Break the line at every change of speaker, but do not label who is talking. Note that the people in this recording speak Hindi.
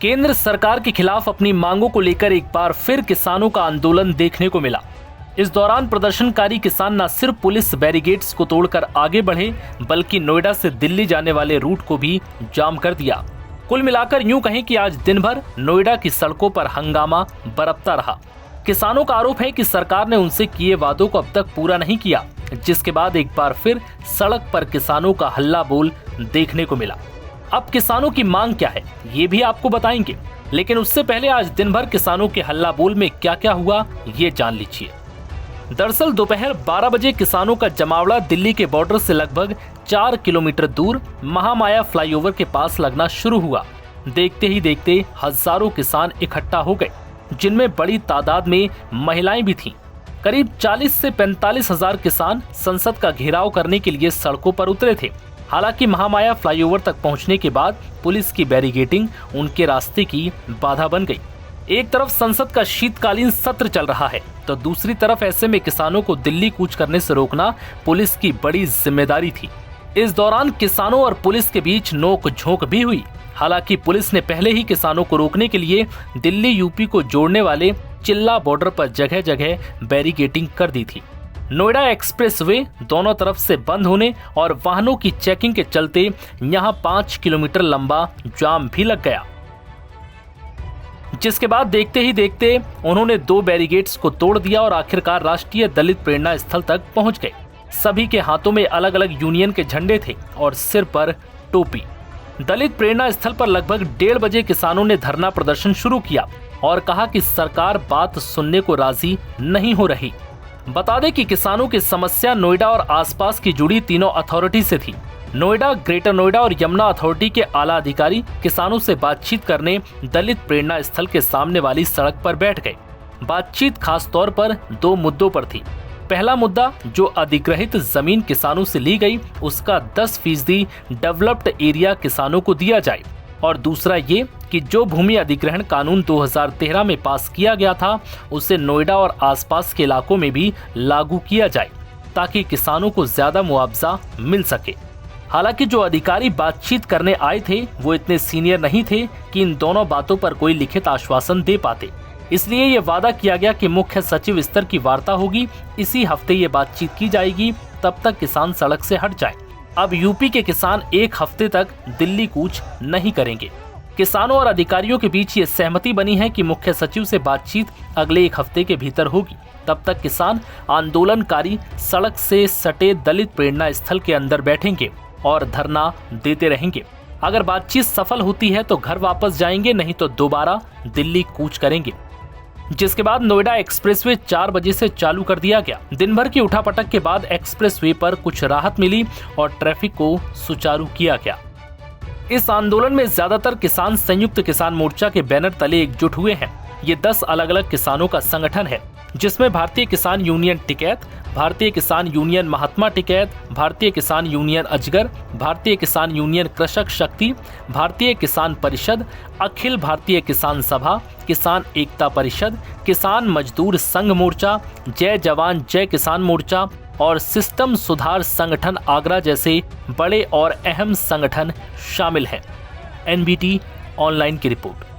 केंद्र सरकार के खिलाफ अपनी मांगों को लेकर एक बार फिर किसानों का आंदोलन देखने को मिला। इस दौरान प्रदर्शनकारी किसान न सिर्फ पुलिस बैरिकेड्स को तोड़कर आगे बढ़े, बल्कि नोएडा से दिल्ली जाने वाले रूट को भी जाम कर दिया। कुल मिलाकर यूं कहें कि आज दिन भर नोएडा की सड़कों पर हंगामा बरपता रहा। किसानों का आरोप है कि सरकार ने उनसे किए वादों को अब तक पूरा नहीं किया, जिसके बाद एक बार फिर सड़क पर किसानों का हल्ला बोल देखने को मिला। अब किसानों की मांग क्या है, ये भी आपको बताएंगे, लेकिन उससे पहले आज दिन भर किसानों के हल्ला बोल में क्या क्या हुआ, ये जान लीजिए। दरअसल दोपहर 12 बजे किसानों का जमावड़ा दिल्ली के बॉर्डर से लगभग 4 किलोमीटर दूर महामाया फ्लाईओवर के पास लगना शुरू हुआ। देखते ही देखते हजारों किसान इकट्ठा हो गए, जिनमें बड़ी तादाद में महिलाएं भी थीं। करीब 40 से 45 हजार किसान संसद का घेराव करने के लिए सड़कों पर उतरे थे। हालांकि महामाया फ्लाईओवर तक पहुंचने के बाद पुलिस की बैरिकेडिंग उनके रास्ते की बाधा बन गई। एक तरफ संसद का शीतकालीन सत्र चल रहा है, तो दूसरी तरफ ऐसे में किसानों को दिल्ली कूच करने से रोकना पुलिस की बड़ी जिम्मेदारी थी। इस दौरान किसानों और पुलिस के बीच नोक झोंक भी हुई। हालांकि पुलिस ने पहले ही किसानों को रोकने के लिए दिल्ली यूपी को जोड़ने वाले चिल्ला बॉर्डर पर जगह जगह बैरिकेडिंग कर दी थी। नोएडा एक्सप्रेसवे दोनों तरफ से बंद होने और वाहनों की चेकिंग के चलते यहां 5 किलोमीटर लंबा जाम भी लग गया, जिसके बाद देखते ही देखते उन्होंने 2 बैरिकेड्स को तोड़ दिया और आखिरकार राष्ट्रीय दलित प्रेरणा स्थल तक पहुंच गए। सभी के हाथों में अलग अलग यूनियन के झंडे थे और सिर पर टोपी। दलित प्रेरणा स्थल पर लगभग 1:30 बजे किसानों ने धरना प्रदर्शन शुरू किया और कहा कि सरकार बात सुनने को राजी नहीं हो रही। बता दें कि किसानों की समस्या नोएडा और आसपास की जुड़ी तीनों अथॉरिटी से थी। नोएडा, ग्रेटर नोएडा और यमुना अथॉरिटी के आला अधिकारी किसानों से बातचीत करने दलित प्रेरणा स्थल के सामने वाली सड़क पर बैठ गए। बातचीत खास तौर पर 2 मुद्दों पर थी। पहला मुद्दा, जो अधिग्रहित जमीन किसानों से ली गई उसका 10% डेवलप्ड एरिया किसानों को दिया जाए, और दूसरा ये कि जो भूमि अधिग्रहण कानून 2013 में पास किया गया था उसे नोएडा और आसपास के इलाकों में भी लागू किया जाए, ताकि किसानों को ज्यादा मुआवजा मिल सके। हालांकि जो अधिकारी बातचीत करने आए थे वो इतने सीनियर नहीं थे कि इन दोनों बातों पर कोई लिखित आश्वासन दे पाते। इसलिए ये वादा किया गया कि मुख्य सचिव स्तर की वार्ता होगी, इसी हफ्ते ये बातचीत की जाएगी, तब तक किसान सड़क से हट जाए। अब यूपी के किसान 1 हफ्ते तक दिल्ली कूच नहीं करेंगे। किसानों और अधिकारियों के बीच ये सहमति बनी है कि मुख्य सचिव से बातचीत अगले 1 हफ्ते के भीतर होगी। तब तक किसान आंदोलनकारी सड़क से सटे दलित प्रेरणा स्थल के अंदर बैठेंगे और धरना देते रहेंगे। अगर बातचीत सफल होती है तो घर वापस जाएंगे, नहीं तो दोबारा दिल्ली कूच करेंगे। जिसके बाद नोएडा एक्सप्रेसवे 4 बजे से चालू कर दिया गया। दिन भर की उठापटक के बाद एक्सप्रेसवे पर कुछ राहत मिली और ट्रैफिक को सुचारू किया गया। इस आंदोलन में ज्यादातर किसान संयुक्त किसान मोर्चा के बैनर तले एकजुट हुए हैं। ये 10 अलग अलग किसानों का संगठन है, जिसमें भारतीय किसान यूनियन टिकैत, भारतीय किसान यूनियन महात्मा टिकैत, भारतीय किसान यूनियन अजगर, भारतीय किसान यूनियन कृषक शक्ति, भारतीय किसान परिषद, अखिल भारतीय किसान सभा, किसान एकता परिषद, किसान मजदूर संघ मोर्चा, जय जवान जय किसान मोर्चा और सिस्टम सुधार संगठन आगरा जैसे बड़े और अहम संगठन शामिल हैं। NBT ऑनलाइन की रिपोर्ट।